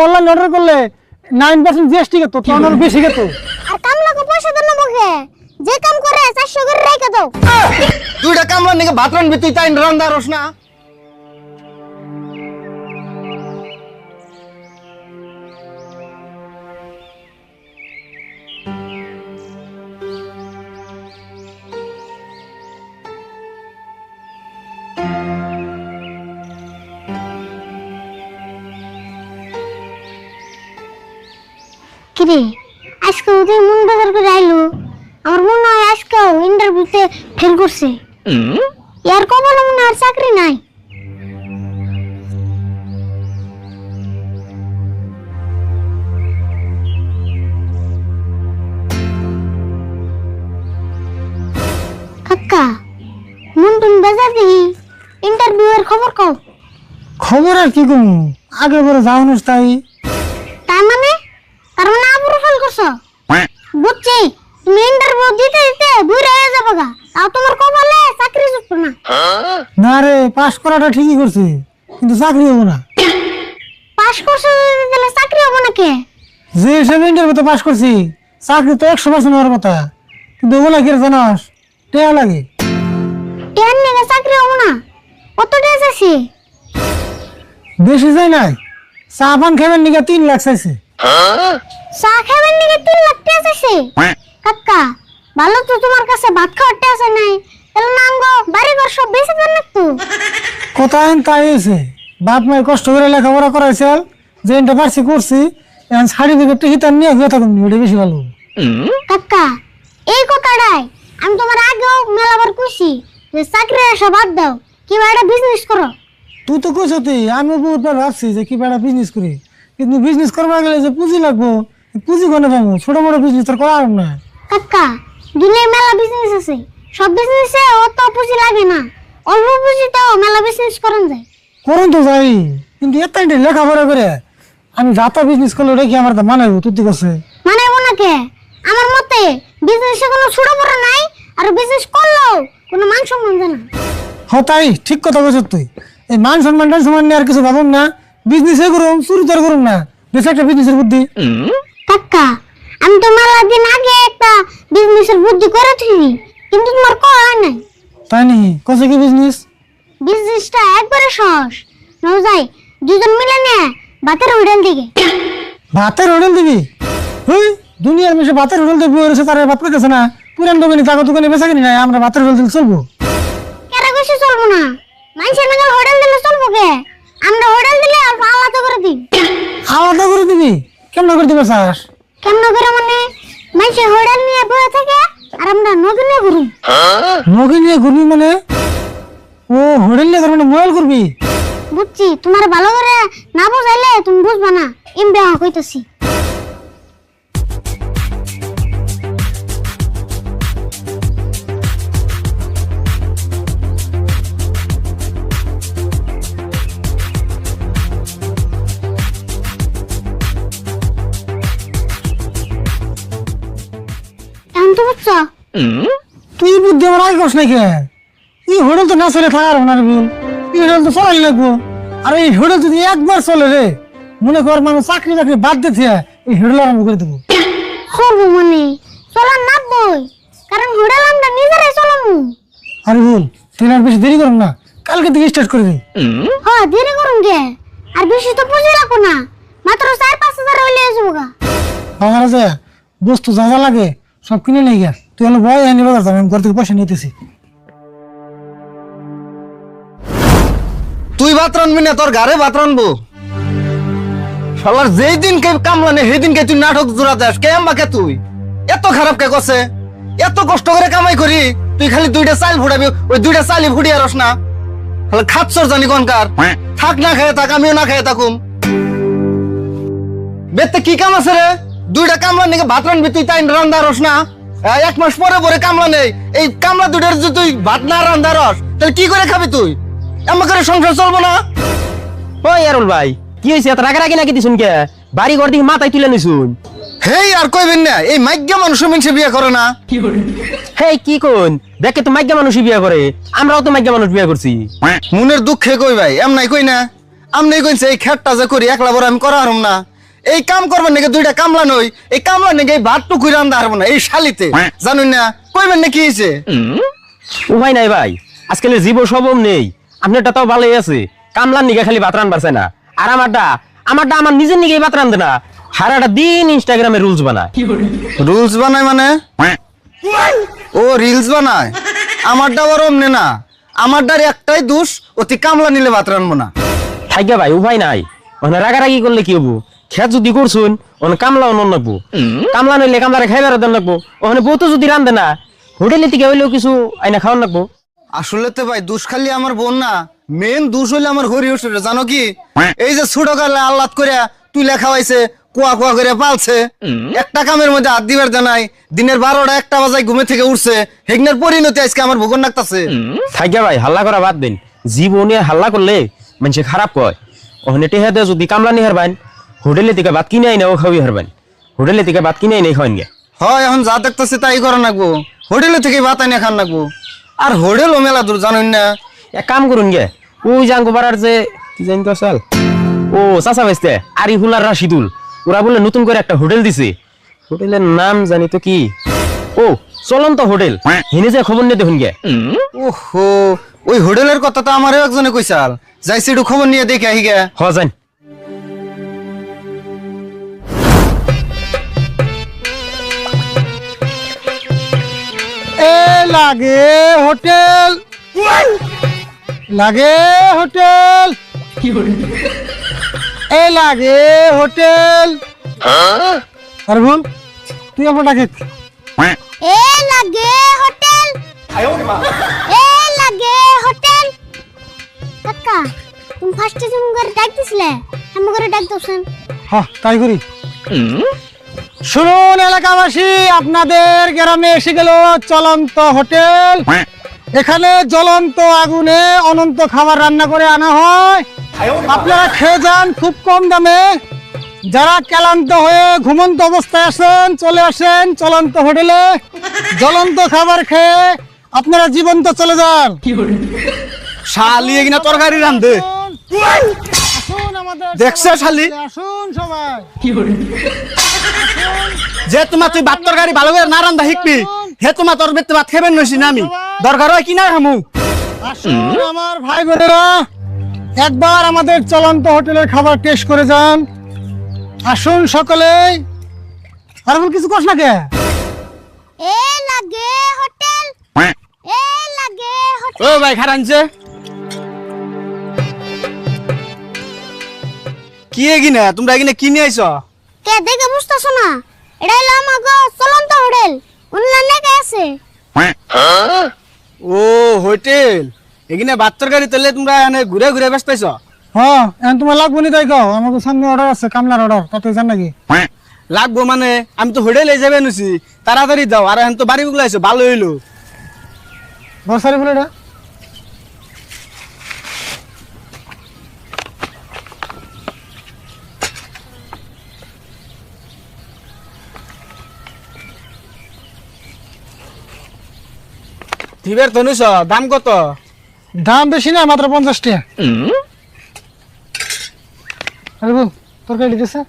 Online order করলে 9% GST কে তো তোর বেশি কে তো আর কামলাকে পয়সা দেন না মুখে যে কাম করে 400 করে রেখে দাও দুইটা কামলা নিকে ভাত রানবি তুই তাই রান্দা রস না কিরে আজকে ওদের মন বাজার করে আইলো আমার মনে হয় আজকে ইন্টারভিউতে ফেল করছে ইয়ার কপালে মনে হয় আর চাকরি নাই কাকা মন টুন বাজার দিই ইন্টারভিউ এর খবর কও খবর আর কি কম আগে বড় যাওনুস তাই তার মানে আবুর ফেল করছো বুঝছি তুমি ইন্টারভিউ দিতে দিতে বুড়া হয়ে যাবে গা তাও তোমার কপালে চাকরি জুটবে না না রে পাস করাটা ঠিকই করছি কিন্তু চাকরি হবো না পাস করছো যদি তাহলে চাকরি হবে না কে যে হিসেবে ইন্টারভিউতে পাস করছি চাকরি তো 100% হওয়ার কথা কিন্তু ওগুলা কি জানাস টেয়া লাগে টেন নিয়ে চাকরি হবে না কত টাকা চাইছি বেশি যায় নাই চা পান খাবেন নিকে 3 লাখ চাইছে চা খাবেন নিয়ে 3 লাখ টাকা চাইছি কাকা ভালো তো তোমার কাছে ভাত খাওয়ার টাকা নাই তাহলে নাঙ্গো বাড়ি ঘর সব বেঁচে দেন না তো কোথায় তাই হয়েছে বাপ মায়ের কষ্ট করে লেখাপড়া করাইছে যে ইন্টার পারছি করছি এখন সার্টিফিকেটটা হিতার নিয়ে ঘুরে থাকুন ওটা বেশি ভালো কাকা এই কথাটাই আমি তোমার আগেও মেলাবার খুশি যে চাকরির আশা বাদ দাও কিংবা একটা বিজনেস করো তুই তো কইছ তুই আমি বহুতবার ভাবছি যে কি বেড়া বিজনেস করি কিন্তু বিজনেস করবার গেলে যে পুঁজি লাগবো পুঁজি কোনে পাবো ছোট বড় বিজনেস তোর করা না কাকা দুনিয়ায় মেলা বিজনেস আছে সব বিজনেসে অত পুঁজি লাগে না অল্প পুঁজিতেও মেলা বিজনেস করেন যায় করুন তো যাই কিন্তু এত লেখাপড়া করে আমি যাতা বিজনেস করলে ওটা কি আমার তো মানাবো তুই করছে মানে ওনাকে আমার মতে বিজনেসে কোনো ছোট বড় নাই আর বিজনেস করলেও কোনো মান সম্মান জানা তাই ঠিক কথা বলছ তুই এই মান সম্মান নিয়ে আর কিছু ভাবুন না বিজনেসে করুন চুরি তোর করুন না বেশ একটা বিজনেসের বুদ্ধি কাকা আমি তো মেলা দিন আগে একটা বিজনেসের বুদ্ধি করে তুলি কিন্তু তোমার করা নাই তাই নি কছে কি বিজনেস বিজনেসটা একবারে সহজ নাও যাই দুজন মিলে নে ভাতের হোটেল দিকে ভাতের হোটেল দিবি ওই দুনিয়ার মেশে ভাতের হোটেল দিবি ওরছে তার ভাত পেতেছে না পুরান দোকানি তাকে দোকানে বেচা কিনি নাই আমরা ভাতের হোটেল দিলে চলবো কেন বেশি চলবো না মানুষের নাগাল হোটেল দিলে চলবো কে আমরা হোটেল দিলে অল্প আলাদা করে দিই আলাদা করে দিবি কেমন করে দিবে চাস কেমন করে মানে মানুষের হোটেল নিয়ে বসে থাকে আর আমরা নদী নিয়ে ঘুরি নৌকি নিয়ে ঘুরবি মানে ও হোটেল নিয়ে ঘুরবি না মোবাইল করবি বুঝছি তোমার ভালো করে না বোঝাইলে তুমি বুঝবা না এমবি কইতাছি এখন তো বুঝছো তুই বুদ্ধি আমার আগে কস নাই কে এই হোটেল তো না চলে থাকার না রে বল এই হোটেল তো চলাই লাগবো আর এই হোটেল যদি একবার চলে রে মনে কর মানুষ চাকরি বাকরি বাদ দিতে এই হোটেল আরম্ভ করে দেবো করবো মানে চলার না বই কারণ হোটেল আমরা নিজেরাই চলামু আরে বল তুই আর বেশি দেরি করুন না কালকে থেকে স্টার্ট করে দিই হ্যাঁ দেরি করুন কে আর বেশি তো পুঁজি লাগবো না মাত্র 4-5 হাজার হইলে যাবো গা আমার যে বস্তু যা যা লাগে সব কিনে নিয়ে গিয়া তুই হলো বয় এনে বাজার যাবে আমি ঘর থেকে পয়সা নিতেছি তুই ভাত রানবি না তোর ঘরে ভাত রানবো শালার যেই দিন কে কামলা নেই সেই দিন কে তুই নাটক জোড়া দেস কে আমাকে তুই এত খারাপ কে কছে এত কষ্ট করে কামাই করি তুই খালি দুইটা চাল ফুটাবি ওই দুইটা চালই ফুটিয়ে রস না তাহলে খাচ্ছর জানি কোনকার থাক না খেয়ে থাক আমিও না খেয়ে থাকুম বেতে কি কাম আছে রে দুইটা কামলা নিকে ভাত রানবি তুই তাই রান্দা রস না 1 মাস পরে পরে কামলা নেই এই কামলা দুইটার যদি তুই ভাত না রান্দা রস তাহলে কি করে খাবি তুই এমন করে সংসার চলবো না ওই আরুল ভাই কি হয়েছে এত রাগারাগি নাকি দিছুন কে বাড়ি ঘর দিকে মাথায় তুলে নিছুন হেই আর কইবেন না এই মাইগ্যা মানুষ মিনসে বিয়ে করে না হেই কি কোন দেখে তো মাইগ্যা মানুষই বিয়ে করে আমরাও তো মাইগ্যা মানুষ বিয়ে করছি মনের দুঃখে কই ভাই এম নাই কই না আমনি কইছে এই খেটটা যে করি একলা বড় আমি করা হারুম না এই কাম করবেন নাকি দুইটা কামলা নই এই কামলা নাকি এই ভাত টুকুই রান্দা হারবো না এই শালিতে জানুন না কইবেন না কি হয়েছে উপায় নাই ভাই আজকাল জীব সবম নেই আপনারটা তাও ভালোই আছে কামলার নিগে খালি ভাত রান্নবার চায় না আর আমারটা আমার নিজের নিগে ভাত রান্ধে না সারাটা দিন ইনস্টাগ্রামে রুলস বানায় রুলস বানায় মানে ও রিলস বানায় আমারটা বড় অমনে না আমারটার একটাই দোষ অতি কামলা নিলে ভাত রানবো না থাইকা ভাই উপায় নাই ওখানে রাগারাগি করলে কি হবো খেত যদি করছুন ওখানে কামলা অন্য লাগবো কামলা নইলে কামলারে খাইবার দেন লাগবো ওখানে বউ তো যদি রান্ধে না হোটেলে থেকে হইলেও কিছু আইনা খাওয়ান লাগবো আসলে তো ভাই দোষ খালি আমার বোন না মেন দোষ হইলে আমার হরি হোসেন জানো কি এই যে ছোট কালে আল্লাদ করে তুই লেখা হয়েছে কুয়া কুয়া করে পালছে একটা কামের মধ্যে হাত দিবার জানাই দিনের 12টা 1টা বাজায় ঘুমে থেকে উঠছে হেগনের পরিণতি আজকে আমার ভোগন লাগতাছে থাইকা ভাই হাল্লা করা বাদ দিন জীবনে হাল্লা করলে মানুষ খারাপ কয় ওখানে টেহা দিয়ে যদি কামলা নিয়ে হারবেন হোটেলে থেকে ভাত কিনে আইনাও খাওয়াই হারবেন হোটেলে থেকে ভাত কিনে আইনে খাওয়ান গে হয় এখন যা দেখতেছে তাই করা নাকবো হোটেলে থেকে ভাত আইনা খান নাকবো আর হোটেলও মেলা দূর জানুন না এক কাম করুন গে ওই জাঙ্গো পাড়ার যে কি জানি তো চাল ও চাচা ভাইস্তে আরিফুল আর রাশিদুল ওরা বলে নতুন করে একটা হোটেল দিছে হোটেলের নাম জানি তো কি ও চলন্ত হোটেল হিনে যে খবর নিয়ে দেখুন গে ওহো ওই হোটেলের কথা তো আমারও একজনে কইসাল যাইছি একটু খবর নিয়ে দেখে আহি গে হ জান এ লাগে হোটেল লাগে হোটেল এ লাগে হোটেল আর বল তুই আমার ডাকে এ লাগে হোটেল এ লাগে হোটেল কাকা তুমি ফার্স্টে তুমি করে ডাক দিছিলে আমি করে ডাক দোছেন হ্যাঁ তাই করি শুনুন এলাকাবাসী আপনাদের গ্রামে এসে গেল চলন্ত হোটেল এখানে জ্বলন্ত আগুনে অনন্ত খাবার রান্না করে আনা হয় আপনারা খেয়ে যান খুব কম দামে যারা ক্লান্ত হয়ে ঘুমন্ত অবস্থায় আছেন চলে আসেন চলন্ত হোটেলে জ্বলন্ত খাবার খেয়ে আপনারা জীবন্ত চলে যান শালি এগিনা তরকারি রান্ধে আসুন আমাদের দেখছে শালি? আসুন সবাই যে তোমার তুই ভাত তরকারি ভালো করে না রান্ধা শিখবি হে তোমার তোর বেতে ভাত খাবেন নইছি না আমি দরকার হয় কিনা খামু আসুন আমার ভাই বোনেরা একবার আমাদের চলন্ত হোটেলের খাবার টেস্ট করে যান আসুন সকলেই আর বল কিছু কস না কে এ লাগে হোটেল এ লাগে হোটেল ও ভাই খারানছে কি এগিনা তোমরা এগিনা কি নিয়ে আইছো কে দেখে বুঝতেছ না এটা হলো আমাগো চলন্ত হোটেল অনলাইনে কে আছে ও হোটেল এগিনা ভাত তরকারি তেলে তোমরা এনে ঘুরে ঘুরে ব্যস্ত আইছো হ্যাঁ এখন তোমার লাগবো নি তাই কও আমাকে সামনে অর্ডার আছে কামলার অর্ডার তাতে জান নাকি লাগবো মানে আমি তো হোটেলে যাবে নুছি তাড়াতাড়ি দাও আর এখন তো বাড়ি বুগলা আইছো ভালো হইলো বসারি বলে এটা দিবের তো নিছো দাম কত দাম বেশি না মাত্র 50 টাকা আরে বল তরকারি দিতেছে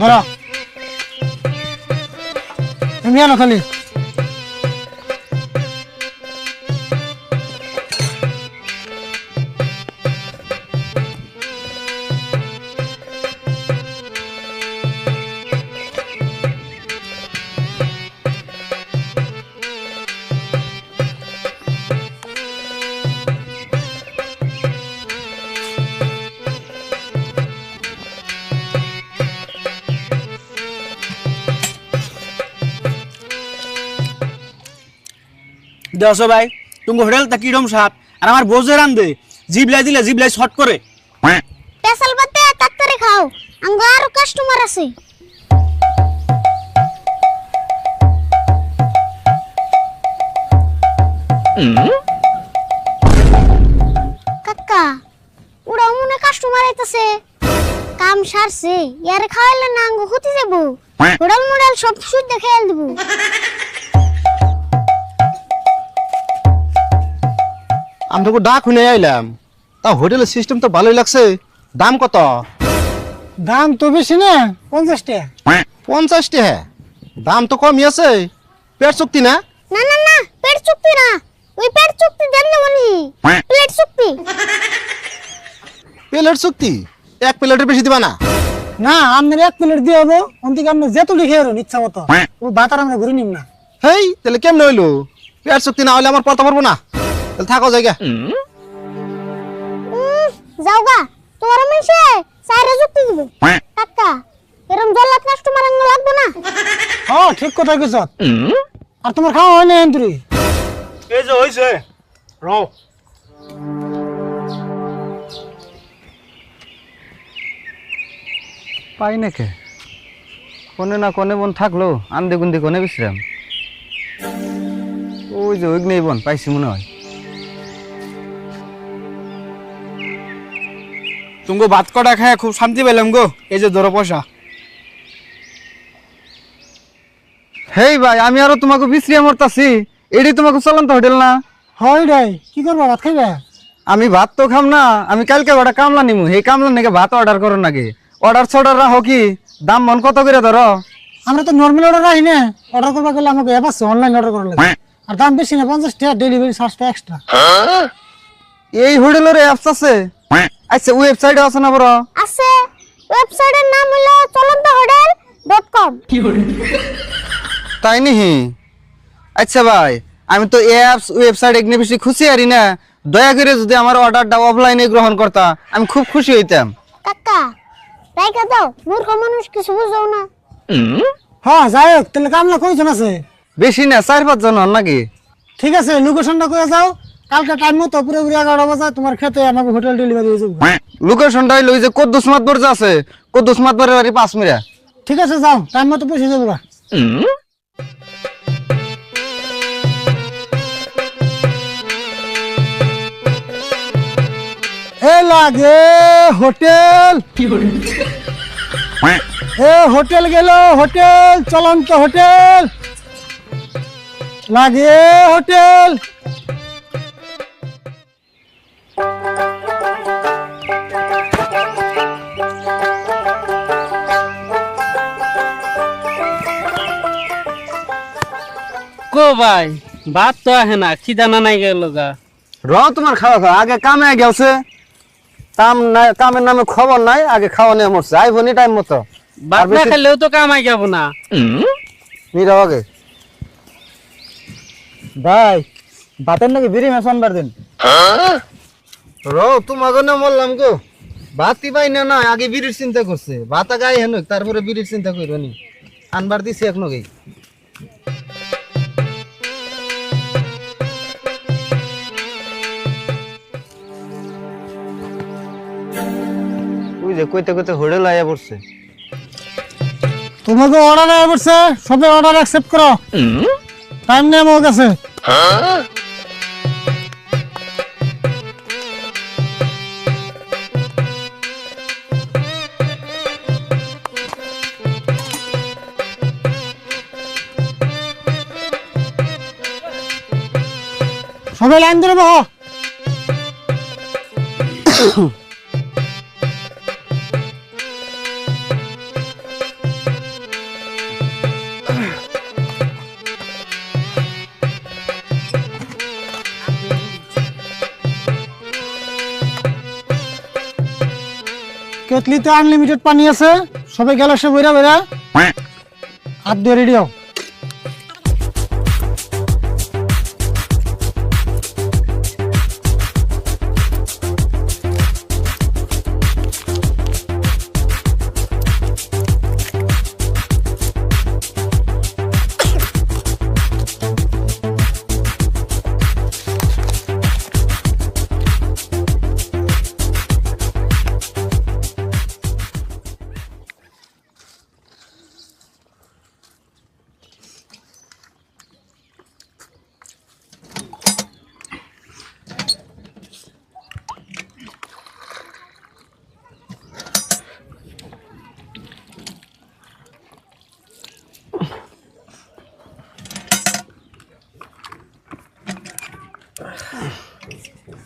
ধরো তুমি আনো খালি দেখো ভাই তুমি হোটেলটা কিরম স্বাদ আর আমার বোঝে রান্ধে জিবলাই দিলে জিবলাই শর্ট করে পেশাল বাতে তাড়াতাড়ি খাও আঙ্গ আরো কাস্টমার আছে কাকা ওরা মনে কাস্টমার আইতাছে কাম সারছে ইয়ারে খাওয়াইলে না আঙ্গ ক্ষতি যাব হোটেল মোডেল সব শুদ্ধ খেয়াল দিব আমি তোকে ডাক শুনে আইলাম তা হোটেলের সিস্টেম তো ভালোই লাগছে দাম কত দাম তো বেশি না 50 টাকা 50 টাকা দাম তো কমই আছে পেট চুক্তি না না না না পেট চুক্তি না ওই পেট চুক্তি দেন না মনি প্লেট চুক্তি প্লেট চুক্তি এক প্লেটের বেশি দিবা না না আপনার 1 প্লেট দিয়ে হবো অন্তিকে আপনি যেতুটি খেয়ে রুন ইচ্ছা মতো ও বাতার আমরা ঘুরে নিম না হেই তাহলে কেমনে হইলো পেট চুক্তি না হলে আমার পড়তে পারবো না তাহলে থাকো জায়গা যাওগা তোমার মেশে সাইরে যুক্তি দিব কাকা এরকম জল্লাদ কাস্টমার আঙ্গ লাগবে না হ্যাঁ ঠিক কথা কইছ আর তোমার খাওয়া হয় না এন্ত্রি এই যে হইছে রও পাই নাকি কোনে না কোনে বোন থাকলো আন্দে গুন্দে কোনে বিশ্রাম ওই যে ওই নেই বোন পাইছি মনে হয় তুমি ভাত কটা খায় খুব শান্তি পেলাম গো এই যে ধরো পয়সা হেই ভাই আমি আরো তোমাকে বিশ্রিয়া মরতাছি এটাই তোমাকে চলন্ত হোটেল না হয় রে কি করবা ভাত খাইবা আমি ভাত তো খাম না আমি কালকে ওটা কামলা নিমু এই কামলা নাকি ভাত অর্ডার করো নাকি অর্ডার ছড়ার রাখো কি দাম মন কত করে ধরো আমরা তো নরমাল অর্ডার রাখি না অর্ডার করবা গেলে আমাকে অ্যাপ আছে অনলাইন অর্ডার করা লাগে আর দাম বেশি না 50 টাকা ডেলিভারি চার্জটা এক্সট্রা এই হোটেলের অ্যাপস আছে আচ্ছা ওয়েবসাইট আছে না বড় আছে ওয়েবসাইটের নাম হলো cholontahotel.com তাই নিহি আচ্ছা ভাই আমি তো অ্যাপস ওয়েবসাইট এগুলো বেশি খুশি আরি না দয়া করে যদি আমার অর্ডারটা অফলাইনে গ্রহণ করতা আমি খুব খুশি হইতাম কাকা রাইকা দাও মূর্খ মানুষ কিছু বুঝো না হ্যাঁ যাই হোক তাহলে কামলা কয়জন আছে বেশি না 4-5 জন হন নাকি ঠিক আছে লোকেশনটা কয়ে যাও কালকে টাইম মতো পুরোপুরি 11 বাজে তোমার খেতে আমাকে হোটেল ডেলিভারি হয়ে যাবে লোকেশনটা হইলো ওই যে কদ্দুস মাতবর যে আছে কদ্দুস মাতবরের বাড়ি 5 মিনিট ঠিক আছে যাও টাইম মতো পৌঁছে যাবো গা। এ লাগে হোটেল এ হোটেল গেল হোটেল চলন্ত হোটেল লাগে হোটেল কো ভাই ভাত তো আহে না খিদানা নাই গেল গা তোমার খাওয়া খাওয়া আগে কামে গেছে কামের নামে খবর নাই আগে খাওয়া নিয়ে মরছে আইবনি টাইম মতো ভাত না খেলেও তো কামাই যাব না নিরাও আগে ভাই ভাতের নাকি বিড়ি মেশানবার দিন তোমাকে না বললাম গো ভাতই পাই না না আগে বিড়ির চিন্তা করছে ভাত আগে হেন তারপরে বিড়ির চিন্তা করবো নি আনবার দিছি এক নগে ওই যে কইতে কইতে হোটেল আয়া পড়ছে তোমাকে অর্ডার আয়া পড়ছে সবে অর্ডার অ্যাকসেপ্ট করো টাইম নেই আমার কাছে সবাই লাইন ধরে বহ কেটলিতে আনলিমিটেড পানি আছে সবাই গ্যালাসে বইরা বইরা হাত দিয়ে রেডি হও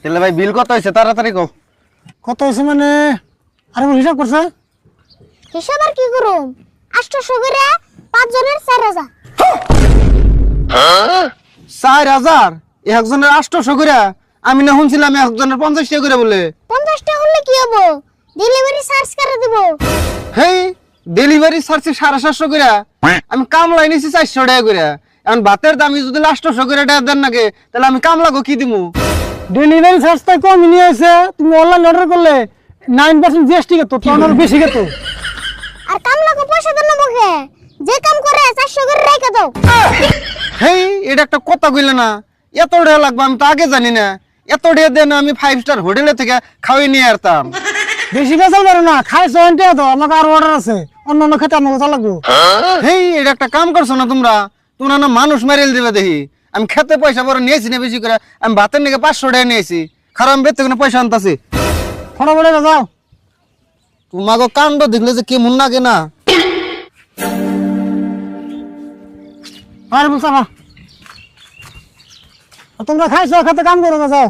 তাহলে ভাই বিল কত হয়েছে তাড়াতাড়ি কও। কত হয়েছে মানে আরে বল হিসাব করছে হিসাব আর কি করুম 800 করে 5 জনের 4000 4,000 একজনের 800 করে। আমি না শুনছিলাম একজনের 50 টাকা করে বলে। 50 টাকা হলে কি হবো ডেলিভারি চার্জ করে দেব হেই ডেলিভারি চার্জ 750 করে। আমি কামলা নিছি 400 টাকা করে। এখন ভাতের দামি যদি 800 করে টাকা দেন নাকি তাহলে আমি কামলাগো কি দিমু? ডেলিভারি চার্জটা কম নিয়ে আছে তুমি অনলাইন অর্ডার করলে 9% জিএসটি কত তোর বেশি কত আর কামলাকে পয়সা দেন না মুখে যে কাম করে 400 করে রেখে দাও হেই এটা একটা কথা কইলে না, এত টাকা লাগবে আমি তো আগে জানি না। এত টাকা দেন আমি 5 স্টার হোটেলে থেকে খাওয়াই নিয়ে আসতাম। বেশি বেচাল পারো না খাইছো এনটে তো আমাকে আর অর্ডার আছে অন্য অন্য খেতে আমাকে চা লাগবো হেই এটা একটা কাম করছো না তোমরা তোমরা না মানুষ মারিয়ে দিবে দেখি। আমি খেতে পয়সা বড় নিয়েছি না বেশি করে, আমি ভাতের নিকে 500 টাকা নিয়েছি। খারাপ আমি বেতনে পয়সা আনতাছি। ফটাফট যাও তোমাকে কাণ্ড দেখলে যে কেমন লাগে না। আর বলছা তোমরা খাইছো খেতে কাম করো না যাও